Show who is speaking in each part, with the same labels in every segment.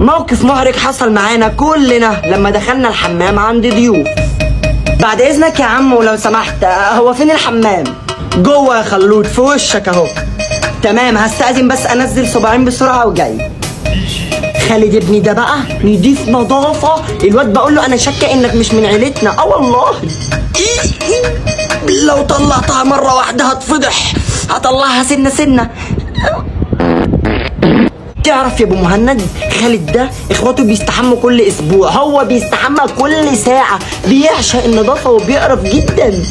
Speaker 1: موقف محرج حصل معانا كلنا لما دخلنا الحمام عند ضيوف. بعد اذنك يا عم ولو سمحت، هو فين الحمام؟ جوه يا خلود، في وشك اهو. تمام، هستأذن بس انزل صباعين بسرعه وجاي. خالد ابني ده بقى نضيف نظافه. الواد بقول له انا شاكه انك مش من عيلتنا. والله لو طلعتها مره واحده هتفضح، هطلعها سنه سنه. تعرف يا ابو مهند، خالد ده اخواته بيستحموا كل اسبوع، هو بيستحمى كل ساعه، بيعشق النظافه وبيقرف جدا.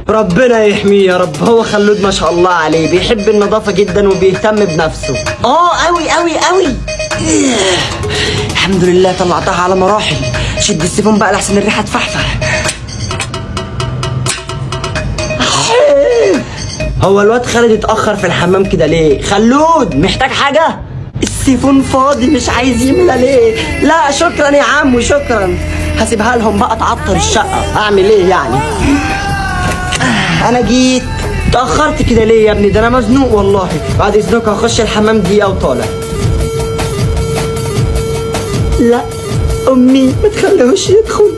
Speaker 1: ربنا يحميه يا رب. هو خلود ما شاء الله عليه بيحب النظافه جدا وبيهتم بنفسه. قوي قوي قوي. الحمد لله طلعتها على مراحل. شد السيفون بقى لحسن الريحه تفحفح. هو الواد خالد اتأخر في الحمام كده ليه؟ خلود محتاج حاجة؟ السيفون فاضي مش عايز يملى ليه؟ لا شكرا يا عم شكرا، هسيبها لهم بقى تعطر الشقة، أعمل إيه يعني؟ أنا جيت اتأخرت كده ليه يا ابني؟ ده أنا مزنوق والله. بعد إذنك هخش الحمام دقيقة وطالع. لا أمي ما تخليهوش يدخل.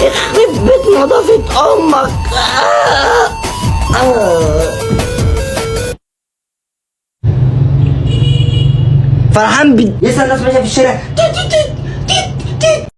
Speaker 1: يخرب بيت نظافة أمك. فرحان يسأل الناس ماشية في الشارع.